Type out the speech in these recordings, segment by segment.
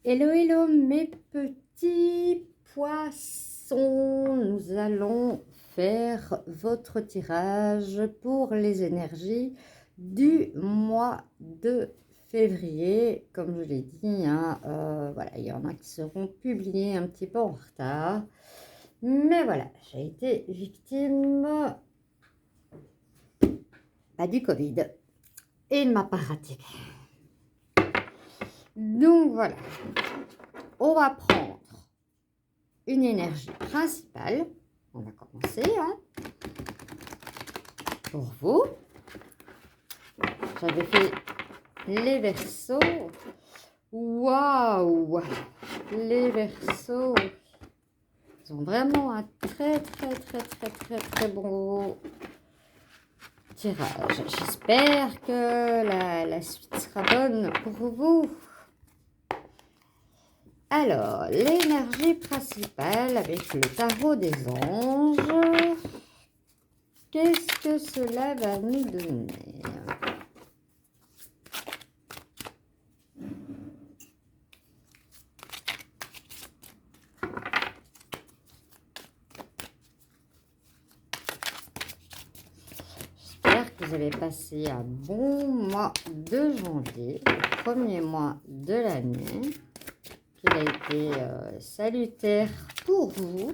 Hello, hello mes petits poissons, nous allons faire votre tirage pour les énergies du mois de février. Comme je l'ai dit, voilà, il y en a qui seront publiés un petit peu en retard. Mais voilà, j'ai été victime du Covid et de ma pratique. Donc voilà, on va prendre une énergie principale. On va commencer pour vous. J'avais fait les Verseaux. Waouh, les Verseaux, ils ont vraiment un très bon tirage. J'espère que la suite sera bonne pour vous. Alors, l'énergie principale avec le tarot des anges. Qu'est-ce que cela va nous donner? J'espère que vous avez passé un bon mois de janvier, le premier mois de l'année, qu'il a été salutaire pour vous.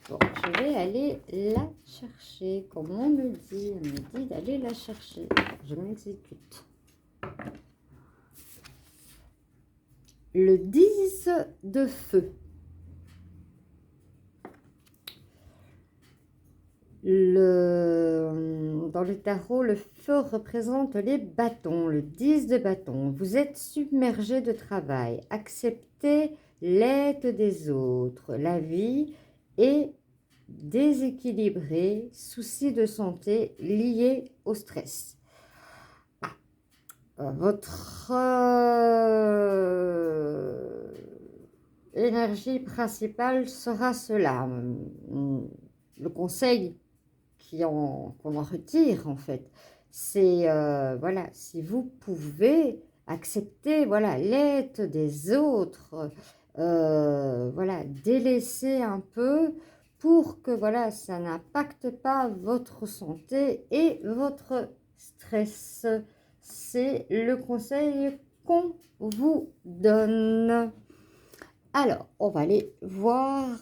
Bon, je vais aller la chercher, comme on me dit d'aller la chercher. Je m'exécute. Le 10 de feu. Dans le tarot, le feu représente les bâtons, le 10 de bâton. Vous êtes submergé de travail. Acceptez l'aide des autres. La vie est déséquilibrée. Soucis de santé liés au stress. Votre énergie principale sera cela. Le conseil qu'on en retire en fait, c'est voilà, si vous pouvez accepter voilà l'aide des autres, voilà, délaisser un peu pour que voilà ça n'impacte pas votre santé et votre stress. C'est le conseil qu'on vous donne. Alors, on va aller voir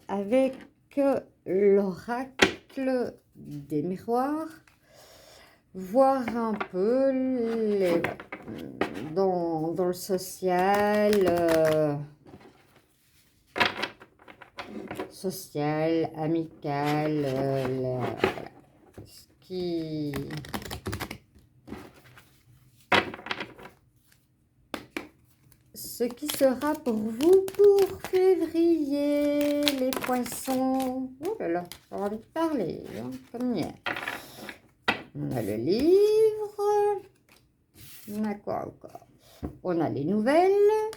avec l'oracle des miroirs, voir un peu dans le social, amical, ce qui sera pour vous pour février, les poissons. Oh là là, j'ai envie de parler, comme hier. On a le livre. On a quoi encore? On a les nouvelles.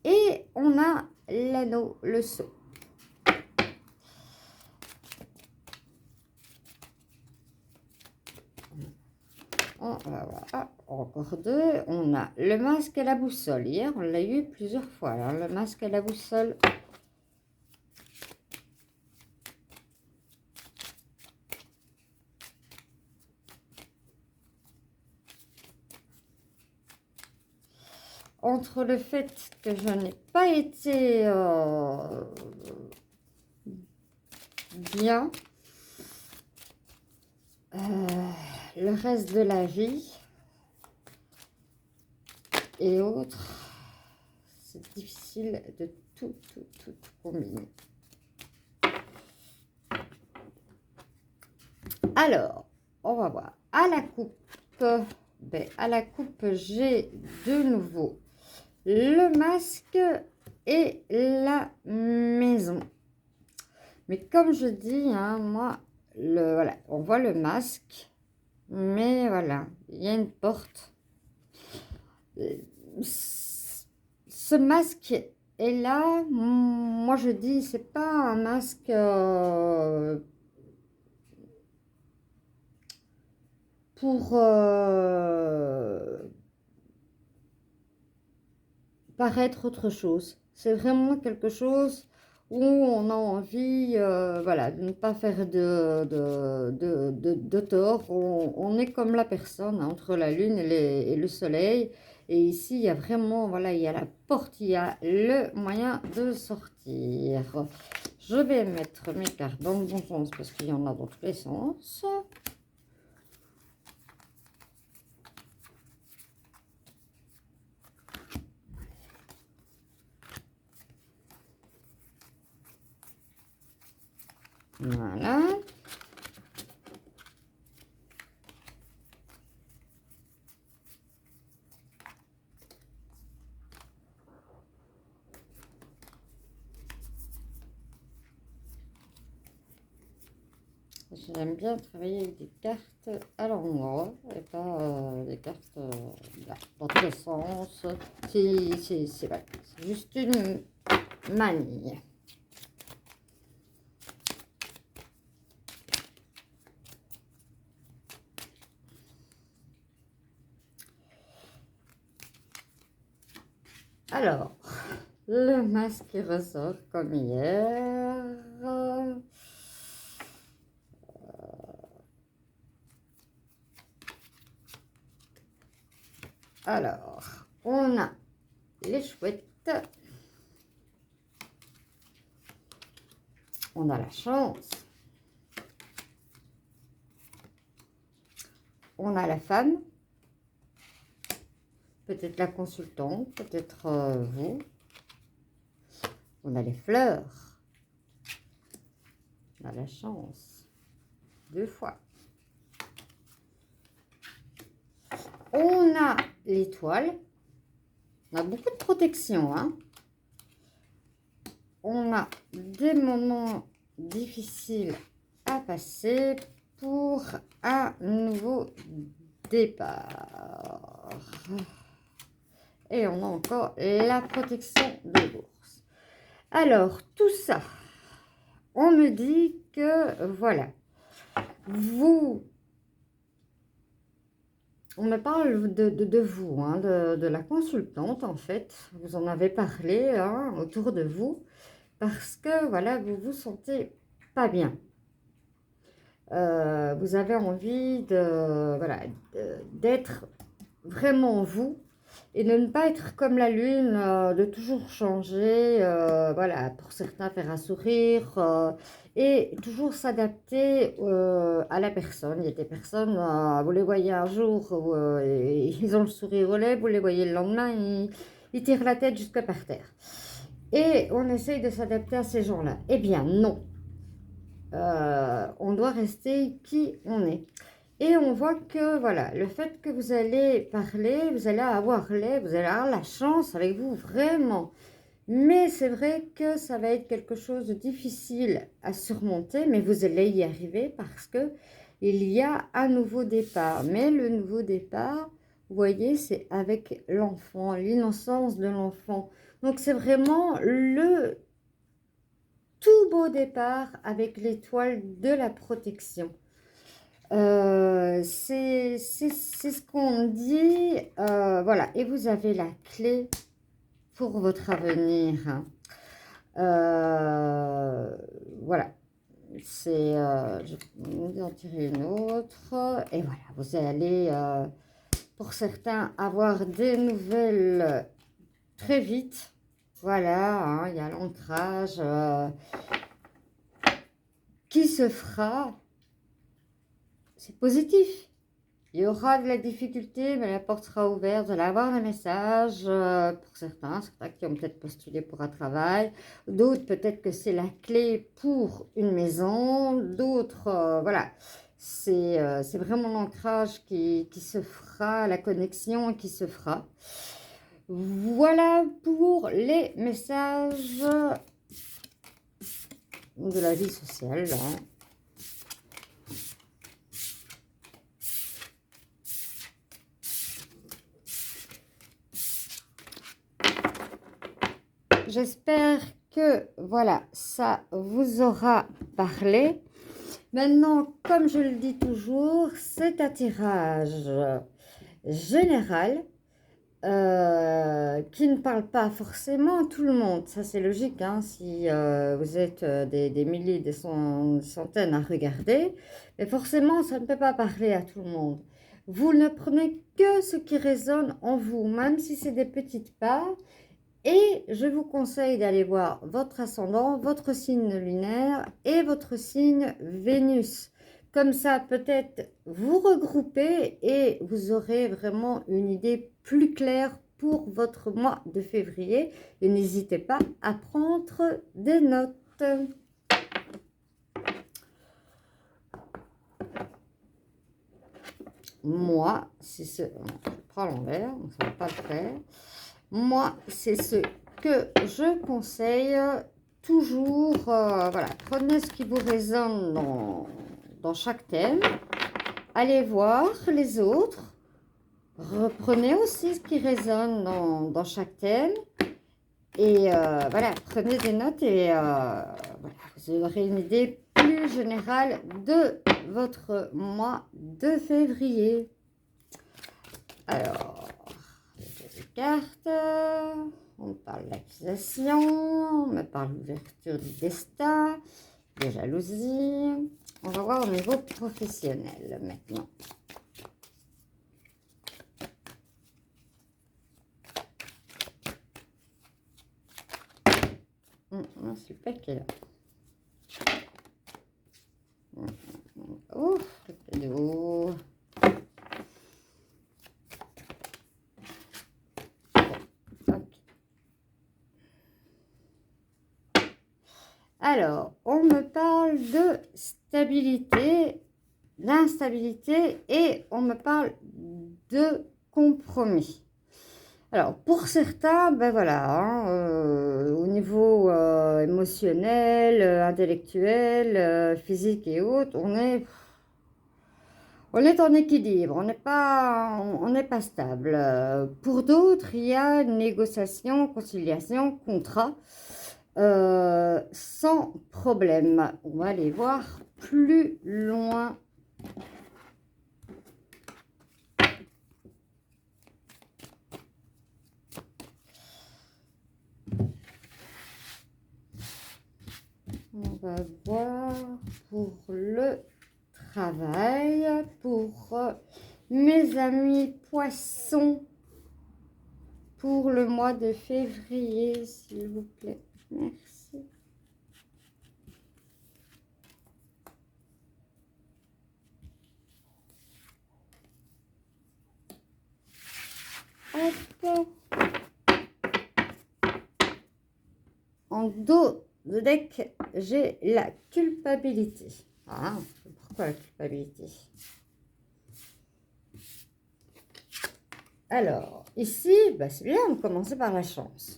Et on a l'anneau, le sceau. On va voir. Encore deux. On a le masque et la boussole. Hier, on l'a eu plusieurs fois. Alors, le masque et la boussole. Entre le fait que je n'ai pas été bien le reste de la vie et autres, c'est difficile de tout combiner. Alors, on va voir. À la coupe, j'ai de nouveau le masque et la maison. Mais comme je dis, moi, voilà, on voit le masque, mais voilà, il y a une porte. Ce masque est là. Moi, je dis, c'est pas un masque pour paraître autre chose. C'est vraiment quelque chose où on a envie, voilà, de ne pas faire de tort. On est comme la personne, hein, entre la lune et le soleil. Et ici, il y a vraiment, voilà, il y a la porte, il y a le moyen de sortir. Je vais mettre mes cartes dans le bon sens parce qu'il y en a dans tous les sens. Voilà. J'aime bien travailler avec des cartes à l'endroit et pas des cartes là, dans tous les sens. C'est vrai, c'est juste une manie. Alors, le masque qui ressort comme hier. Alors, on a les chouettes. On a la chance. On a la femme. Peut-être la consultante, peut-être vous. On a les fleurs. On a la chance. 2 fois. On a l'étoile. On a beaucoup de protection, hein. On a des moments difficiles à passer pour un nouveau départ. Et on a encore la protection de bourse. Alors, tout ça, on me dit que, voilà, on me parle de vous, hein, de la consultante, en fait. Vous en avez parlé, hein, autour de vous, parce que, voilà, vous vous sentez pas bien. Vous avez envie voilà, d'être vraiment vous et de ne pas être comme la lune, de toujours changer, voilà, pour certains faire un sourire et toujours s'adapter à la personne. Il y a des personnes, vous les voyez un jour, ils ont le sourire aux lèvres, vous les voyez le lendemain, ils tirent la tête jusque par terre. Et on essaye de s'adapter à ces gens-là. Eh bien non. On doit rester qui on est. Et on voit que, voilà, le fait que vous allez parler, vous allez avoir la chance avec vous, vraiment. Mais c'est vrai que ça va être quelque chose de difficile à surmonter, mais vous allez y arriver parce que il y a un nouveau départ. Mais le nouveau départ, vous voyez, c'est avec l'enfant, l'innocence de l'enfant. Donc c'est vraiment le tout beau départ avec l'étoile de la protection. C'est ce qu'on dit, voilà, et vous avez la clé pour votre avenir. Voilà, c'est, je vais en tirer une autre, et voilà, vous allez, pour certains, avoir des nouvelles très vite. Voilà, hein, il y a l'ancrage qui se fera. C'est positif. Il y aura de la difficulté, mais la porte sera ouverte. Vous allez avoir des messages pour certains qui ont peut-être postulé pour un travail. D'autres, peut-être que c'est la clé pour une maison. D'autres, voilà. C'est vraiment l'ancrage qui se fera, la connexion qui se fera. Voilà pour les messages de la vie sociale. Hein. J'espère que, voilà, ça vous aura parlé. Maintenant, comme je le dis toujours, c'est un tirage général qui ne parle pas forcément à tout le monde. Ça, c'est logique, hein, si vous êtes des milliers, des centaines à regarder. Mais forcément, ça ne peut pas parler à tout le monde. Vous ne prenez que ce qui résonne en vous, même si c'est des petites parts. Et je vous conseille d'aller voir votre ascendant, votre signe lunaire et votre signe Vénus. Comme ça, peut-être vous regrouper et vous aurez vraiment une idée plus claire pour votre mois de février. Et n'hésitez pas à prendre des notes. Moi, c'est ce... Je prends l'envers, ça ne va pas le faire. Moi, c'est ce que je conseille toujours. Voilà, prenez ce qui vous résonne dans chaque thème. Allez voir les autres. Reprenez aussi ce qui résonne dans chaque thème. Et voilà, prenez des notes et voilà, vous aurez une idée plus générale de votre mois de février. Alors, les cartes, on me parle d'accusation, on me parle d'ouverture du destin, de jalousie. On va voir au niveau professionnel maintenant. C'est le paquet là. Ouf, le cadeau. Alors, on me parle de stabilité, d'instabilité et on me parle de compromis. Alors, pour certains, ben voilà, hein, au niveau émotionnel, intellectuel, physique et autres, on est en équilibre, on n'est pas stable. Pour d'autres, il y a négociation, conciliation, contrat. Sans problème. On va aller voir plus loin. On va voir pour le travail, pour mes amis poissons, pour le mois de février, s'il vous plaît. Merci. Hop. En dos de deck, j'ai la culpabilité. Ah, pourquoi la culpabilité? Alors, ici, bah, c'est bien, on commence par la chance.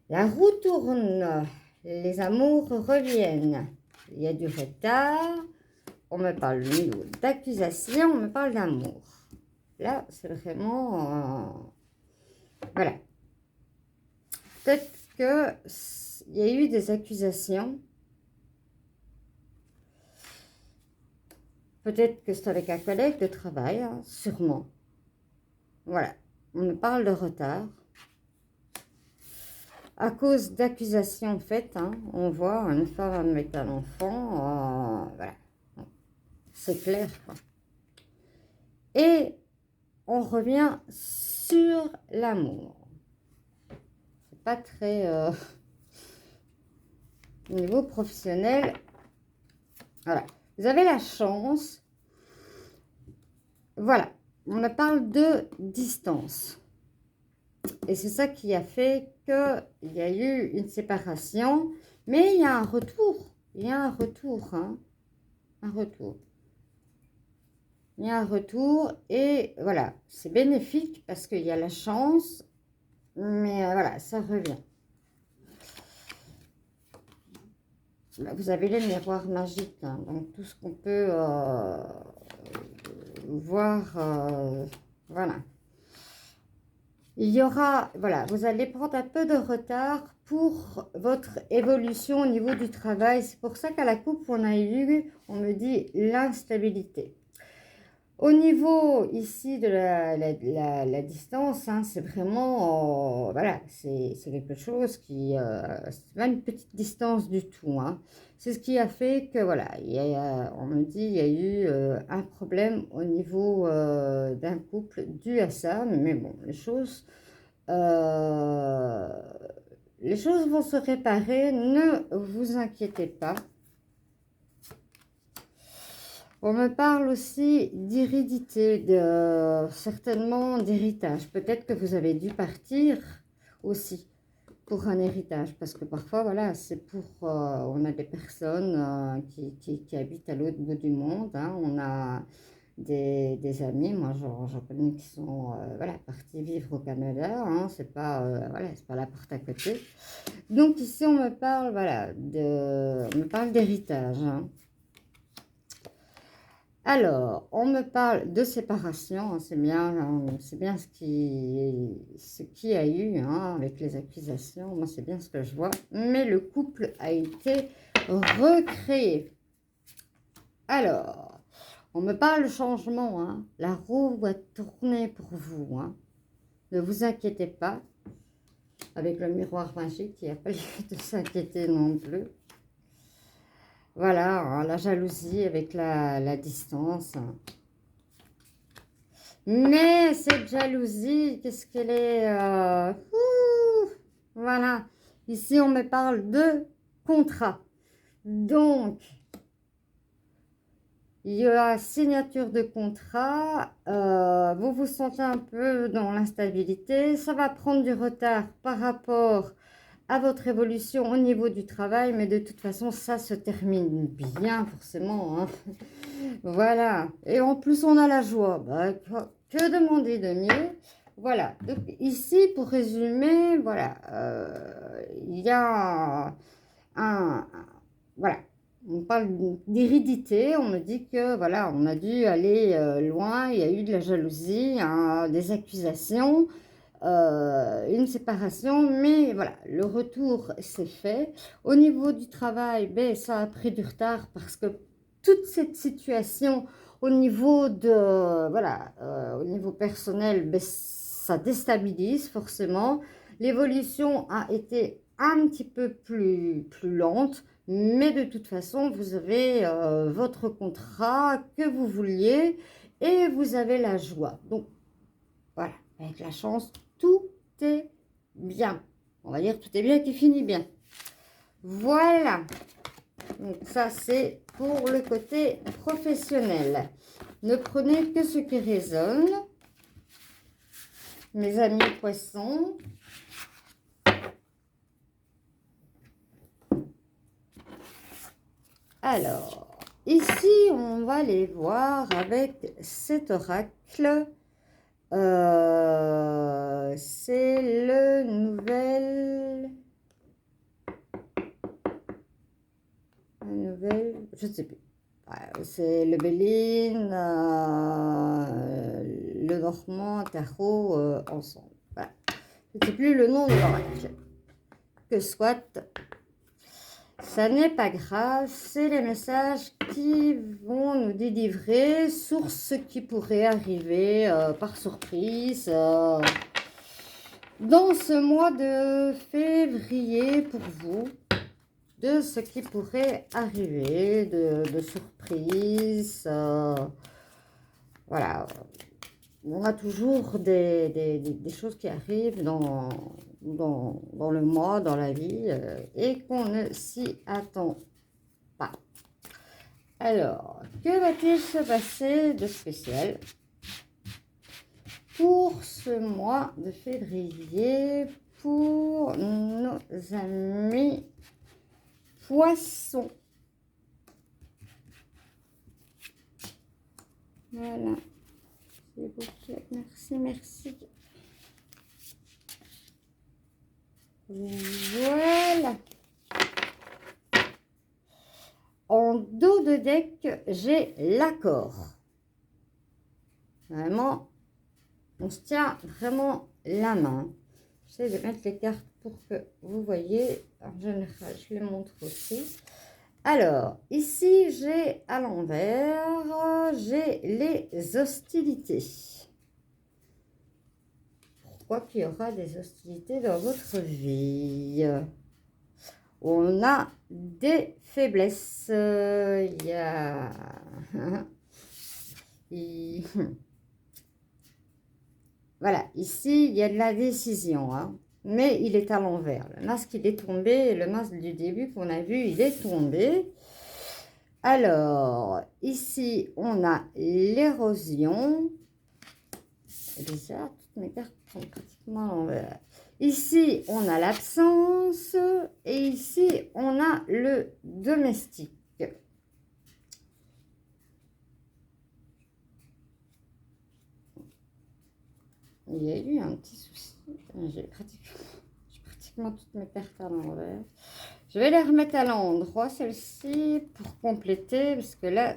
La roue tourne, les amours reviennent. Il y a du retard, on me parle d'accusation, on me parle d'amour. Là, c'est vraiment... voilà. Peut-être qu'il y a eu des accusations. Peut-être que c'est avec un collègue de travail, hein, sûrement. Voilà, on me parle de retard. À cause d'accusations faites, hein, on voit une femme avec un enfant, voilà, c'est clair, quoi. Et on revient sur l'amour. C'est pas très... au niveau professionnel, voilà. Vous avez la chance, voilà, on me parle de distance. Et c'est ça qui a fait qu'il y a eu une séparation. Mais il y a un retour. Il y a un retour. Hein, un retour. Il y a un retour. Et voilà, c'est bénéfique parce qu'il y a la chance. Mais voilà, ça revient. Là, vous avez les miroirs magiques. Hein, donc tout ce qu'on peut voir. Voilà. Il y aura, voilà, vous allez prendre un peu de retard pour votre évolution au niveau du travail. C'est pour ça qu'à la coupe, on me dit l'instabilité. Au niveau ici de la distance, hein, c'est vraiment, voilà, c'est quelque chose qui, c'est pas une petite distance du tout, hein. C'est ce qui a fait que, voilà, on me dit il y a eu un problème au niveau d'un couple dû à ça, mais bon, euh, les choses vont se réparer, ne vous inquiétez pas. On me parle aussi d'hérédité, certainement d'héritage. Peut-être que vous avez dû partir aussi pour un héritage, parce que parfois, voilà, c'est pour... on a des personnes qui habitent à l'autre bout du monde, hein. On a des amis, moi j'en connais qui sont voilà, partis vivre au Canada, hein. C'est pas, voilà, c'est pas la porte à côté. Donc ici, on me parle, voilà, on me parle d'héritage, hein. Alors, on me parle de séparation, hein, c'est bien ce qui a eu, hein, avec les accusations, moi c'est bien ce que je vois, mais le couple a été recréé. Alors, on me parle de changement, hein, la roue va tourner pour vous, hein. Ne vous inquiétez pas, avec le miroir magique, il n'y a pas lieu de s'inquiéter non plus. Voilà, hein, la jalousie avec la distance. Mais cette jalousie, qu'est-ce qu'elle est voilà. Ici, on me parle de contrat. Donc, il y a signature de contrat. Vous vous sentez un peu dans l'instabilité. Ça va prendre du retard par rapport à votre évolution au niveau du travail, mais de toute façon, ça se termine bien, forcément, hein. Voilà. Et en plus, on a la joie. Bah, que demander de mieux? Voilà. Donc, ici, pour résumer, voilà, il y a voilà. On parle d'hérédité, on me dit que, voilà, on a dû aller loin, il y a eu de la jalousie, hein, des accusations, une séparation, mais voilà, le retour s'est fait. Au niveau du travail, ben, ça a pris du retard parce que toute cette situation au niveau de, voilà, au niveau personnel, ben, ça déstabilise forcément. L'évolution a été un petit peu plus lente, mais de toute façon, vous avez votre contrat que vous vouliez et vous avez la joie. Donc, voilà, avec la chance, tout est bien. On va dire tout est bien qui finit bien. Voilà. Donc ça, c'est pour le côté professionnel. Ne prenez que ce qui résonne. Mes amis poissons. Alors, ici, on va les voir avec cet oracle. C'est le nouvel... je ne sais plus. C'est le Béline, le Normand, Tarot, ensemble. Voilà. Je ne sais plus le nom de l'oracle. Que soit, ça n'est pas grave, c'est les messages qui vont nous délivrer sur ce qui pourrait arriver par surprise dans ce mois de février pour vous, de ce qui pourrait arriver, de surprise. Voilà, on a toujours des choses qui arrivent dans le mois, dans la vie, et qu'on ne s'y attend pas. Alors, que va-t-il se passer de spécial pour ce mois de février pour nos amis poissons? Voilà, s'il vous plaît, merci, merci. Voilà. En dos de deck, j'ai l'accord. Vraiment, on se tient vraiment la main. J'essaie de mettre les cartes pour que vous voyez. En général, je les montre aussi. Alors, ici, j'ai à l'envers, j'ai les hostilités. Pourquoi qu'il y aura des hostilités dans votre vie? On a des faiblesses. Il y a... Voilà, ici, il y a de la décision, hein, mais il est à l'envers. Le masque, il est tombé, le masque du début qu'on a vu, il est tombé. Alors, ici, on a l'érosion. C'est bizarre, toutes mes cartes sont pratiquement à l'envers. Ici, on a l'absence et ici, on a le domestique. Il y a eu un petit souci. J'ai pratiquement toutes mes cartes à l'envers. Je vais les remettre à l'endroit, celles-ci, pour compléter, parce que là,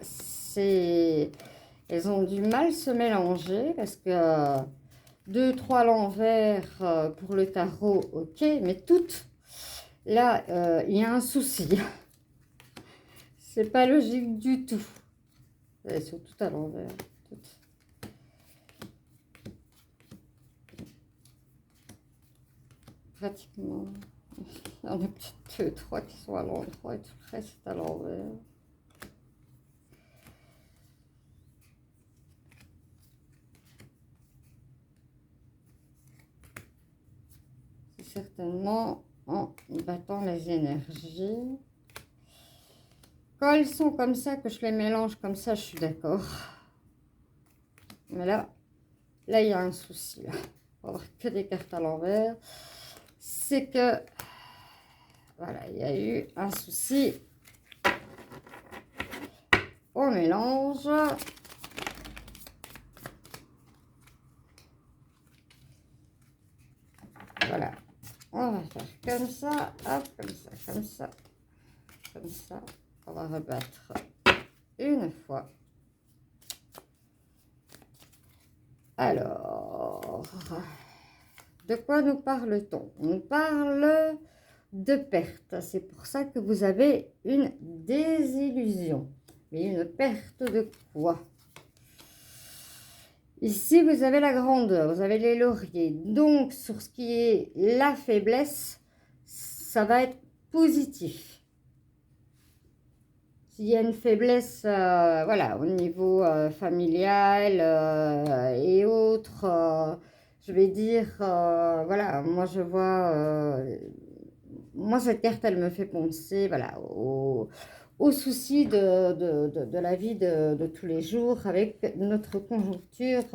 elles ont du mal se mélanger, parce que 2, 3 à l'envers pour le tarot, ok, mais toutes, là, il y a un souci. C'est pas logique du tout. Elles sont toutes à l'envers. Toutes. Pratiquement. Il y en a peut-être 2, 3 qui sont à l'endroit et tout le reste est à l'envers. C'est certainement en battant les énergies. Quand elles sont comme ça, que je les mélange comme ça, je suis d'accord. Mais là, il y a un souci. Là. On va avoir que des cartes à l'envers. C'est que, voilà, il y a eu un souci au mélange. Voilà. On va faire comme ça, hop, comme ça, comme ça, comme ça. On va rebattre une fois. Alors, de quoi nous parle-t-on? On parle de perte. C'est pour ça que vous avez une désillusion. Mais une perte de quoi? Ici, vous avez la grandeur, vous avez les lauriers. Donc, sur ce qui est la faiblesse, ça va être positif. S'il y a une faiblesse, voilà, au niveau familial et autres, je vais dire, voilà, moi je vois, moi cette carte, elle me fait penser, voilà, aux soucis de la vie de tous les jours avec notre conjoncture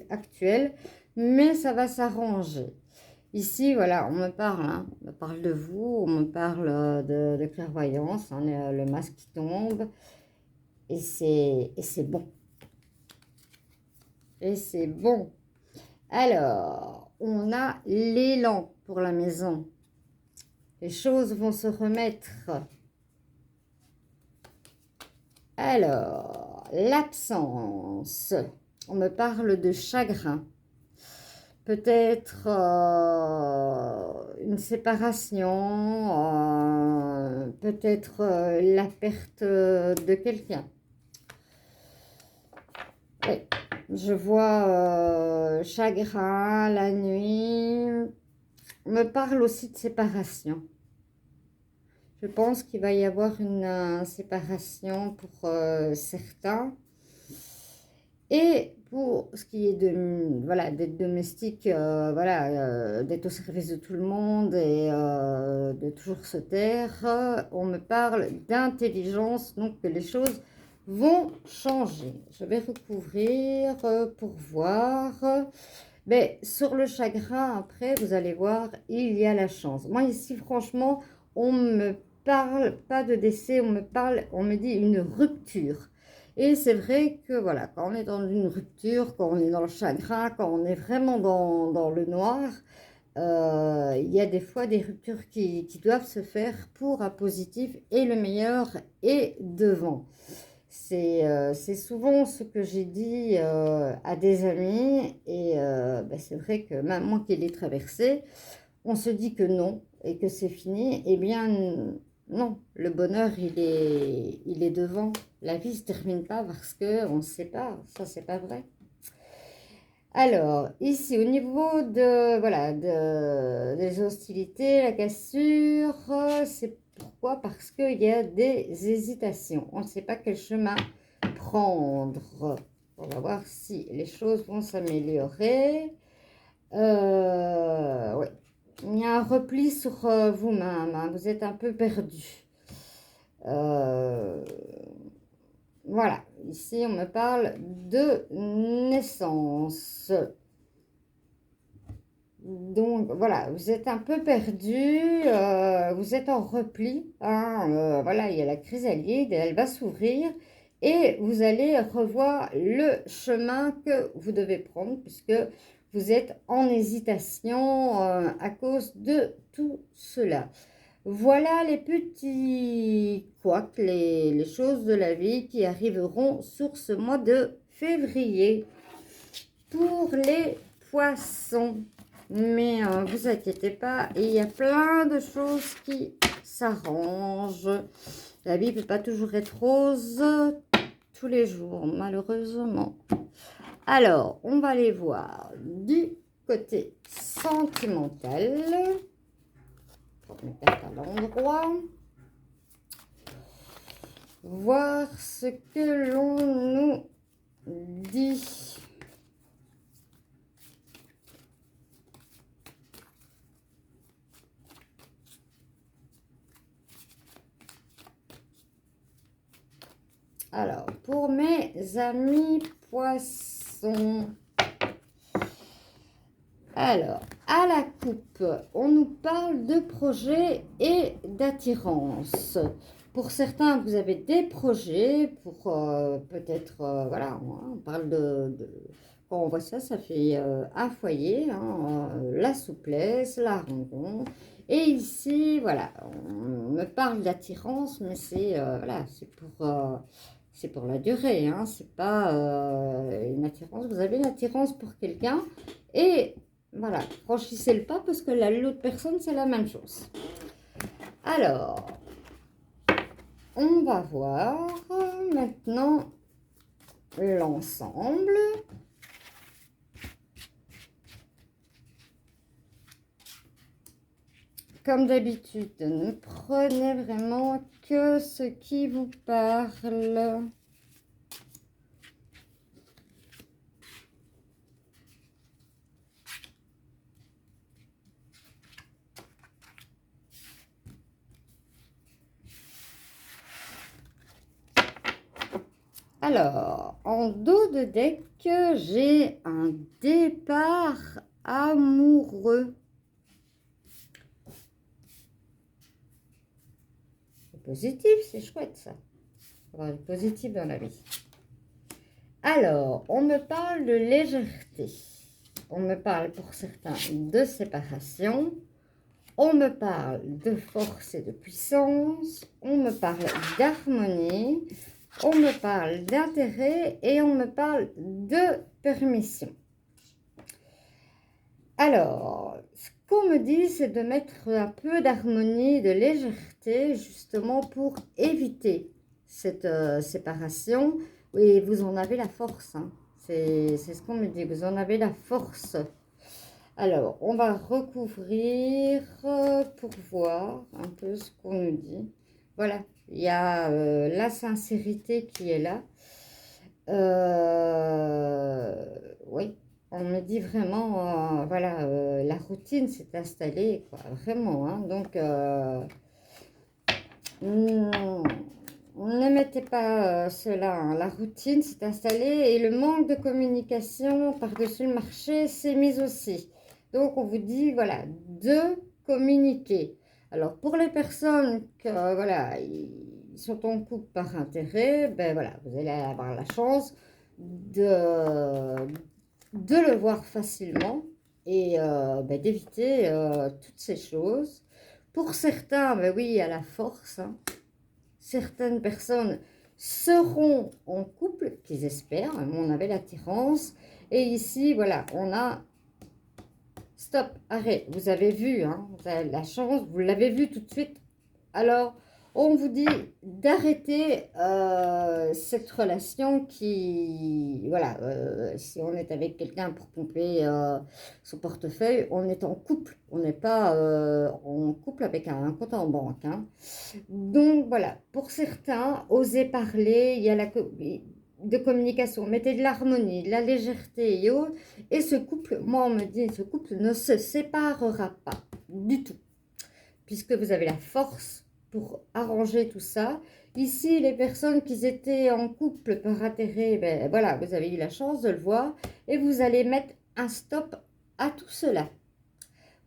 actuelle, mais ça va s'arranger. Ici, voilà, on me parle, hein, on me parle de vous, on me parle de clairvoyance, hein, le masque qui tombe, et c'est bon. Et c'est bon. Alors, on a l'élan pour la maison. Les choses vont se remettre. Alors, l'absence. On me parle de chagrin. Peut-être une séparation, peut-être la perte de quelqu'un. Oui, je vois chagrin, la nuit. On me parle aussi de séparation. Je pense qu'il va y avoir une séparation pour certains. Et pour ce qui est de, voilà, d'être domestique, voilà, d'être au service de tout le monde et de toujours se taire, on me parle d'intelligence, donc que les choses vont changer. Je vais recouvrir pour voir. Mais sur le chagrin, après, vous allez voir, il y a la chance. Moi, ici, franchement, on me parle pas de décès, on me dit une rupture. Et c'est vrai que, voilà, quand on est dans une rupture, quand on est dans le chagrin, quand on est vraiment dans le noir, il y a des fois des ruptures qui doivent se faire pour un positif et le meilleur est devant. C'est souvent ce que j'ai dit à des amis et c'est vrai que même moi qui l'ai traversé, on se dit que non et que c'est fini, eh bien non, le bonheur il est devant. La vie se termine pas parce que on se sépare, ça c'est pas vrai. Alors, ici, au niveau de, voilà, des hostilités, la cassure, c'est pourquoi? Parce qu'il y a des hésitations. On ne sait pas quel chemin prendre. On va voir si les choses vont s'améliorer. Ouais. Il y a un repli sur vous-même, hein. Vous êtes un peu perdu. Voilà, ici on me parle de naissance. Donc voilà, vous êtes un peu perdu, vous êtes en repli, hein, voilà, il y a la chrysalide, elle va s'ouvrir et vous allez revoir le chemin que vous devez prendre puisque vous êtes en hésitation à cause de tout cela. Voilà les petits couacs, les choses de la vie qui arriveront sur ce mois de février. Pour les poissons, mais vous inquiétez pas, il y a plein de choses qui s'arrangent. La vie ne peut pas toujours être rose tous les jours, malheureusement. Alors, on va aller voir du côté sentimental. Pour mes cartes à l'endroit. Voir ce que l'on nous dit. Alors, pour mes amis poissons, alors, à la coupe, on nous parle de projets et d'attirance. Pour certains, vous avez des projets, pour peut-être, voilà, on parle quand on voit ça, ça fait un foyer, hein, la souplesse, la rencontre. Et ici, voilà, on me parle d'attirance, mais c'est voilà, c'est pour la durée, hein, c'est pas une attirance. Vous avez une attirance pour quelqu'un et voilà, franchissez le pas parce que l'autre personne, c'est la même chose. Alors, on va voir maintenant l'ensemble. Comme d'habitude, ne prenez vraiment que ce qui vous parle. Alors, en dos de deck, j'ai un départ amoureux. C'est positif, c'est chouette ça. Avoir du positif dans la vie. Alors, on me parle de légèreté. On me parle pour certains de séparation. On me parle de force et de puissance. On me parle d'harmonie. On me parle d'intérêt et on me parle de permission. Alors, ce qu'on me dit, c'est de mettre un peu d'harmonie, de légèreté, justement pour éviter cette séparation. Oui, vous en avez la force, hein. C'est ce qu'on me dit, vous en avez la force. Alors, on va recouvrir pour voir un peu ce qu'on nous dit. Voilà, il y a la sincérité qui est là. Oui, on me dit vraiment, voilà, la routine s'est installée, quoi, vraiment, hein. Donc, ne mettez pas cela, hein. La routine s'est installée et le manque de communication par-dessus le marché s'est mis aussi. Donc, on vous dit, voilà, de communiquer. Alors, pour les personnes que, voilà, ils sont en couple par intérêt, ben voilà, vous allez avoir la chance de le voir facilement et ben, d'éviter toutes ces choses. Pour certains, ben oui, il y a la force, hein. Certaines personnes seront en couple, qu'ils espèrent, on avait l'attirance. Et ici, voilà, on a stop, arrête. Vous avez vu, hein, vous avez la chance, vous l'avez vu tout de suite. Alors, on vous dit d'arrêter cette relation qui, voilà, si on est avec quelqu'un pour pomper son portefeuille, on est en couple, on n'est pas en couple avec un compte en banque, hein. Donc voilà, pour certains, osez parler, il y a de communication, mettez de l'harmonie, de la légèreté et autres, et ce couple, moi on me dit, ce couple ne se séparera pas du tout, puisque vous avez la force pour arranger tout ça. Ici, les personnes qui étaient en couple par intérêt, ben voilà, vous avez eu la chance de le voir, et vous allez mettre un stop à tout cela.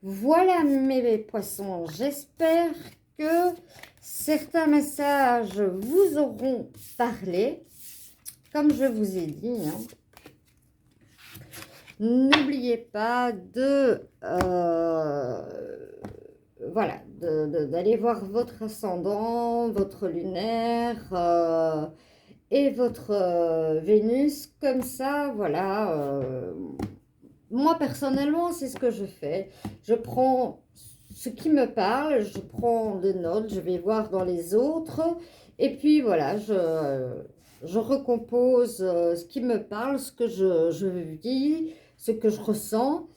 Voilà mes poissons, j'espère que certains messages vous auront parlé, comme je vous ai dit, hein. N'oubliez pas de voilà, d'aller voir votre ascendant, votre lunaire et votre Vénus, comme ça, voilà. Moi, personnellement, c'est ce que je fais. Je prends ce qui me parle, je prends des notes, je vais voir dans les autres, et puis voilà, je recompose ce qui me parle, ce que je vis, ce que je ressens.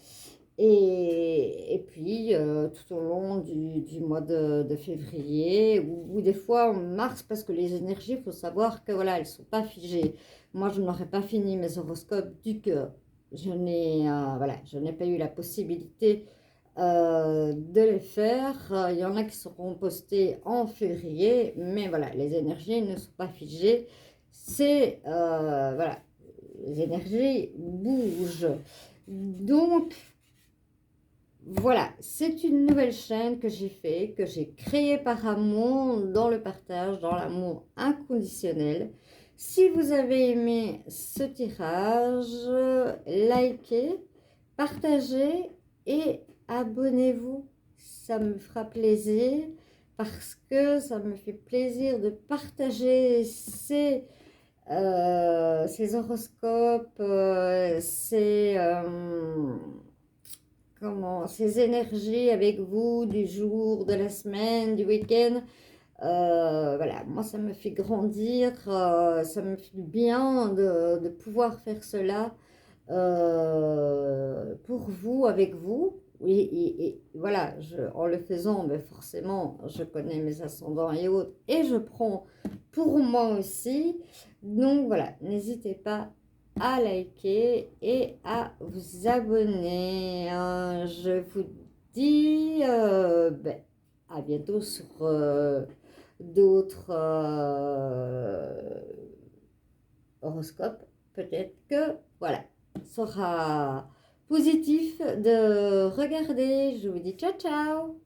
Et puis, tout au long du mois de février, ou des fois en mars, parce que les énergies, il faut savoir que voilà, elles ne sont pas figées. Moi, je n'aurais pas fini mes horoscopes du que voilà, je n'ai pas eu la possibilité de les faire. Il y en a qui seront postés en février, mais voilà, les énergies ne sont pas figées. C'est, voilà, les énergies bougent. Donc, voilà, c'est une nouvelle chaîne que j'ai fait, que j'ai créée par amour, dans le partage, dans l'amour inconditionnel. Si vous avez aimé ce tirage, likez, partagez et abonnez-vous. Ça me fera plaisir parce que ça me fait plaisir de partager ces horoscopes, ces énergies avec vous du jour, de la semaine, du week-end. Voilà, moi ça me fait grandir, ça me fait du bien de pouvoir faire cela pour vous, avec vous. Et voilà, en le faisant, ben forcément, je connais mes ascendants et autres, et je prends pour moi aussi. Donc voilà, n'hésitez pas à liker et à vous abonner. Je vous dis ben, à bientôt sur d'autres horoscopes. Peut-être que voilà, sera positif de regarder. Je vous dis ciao ciao.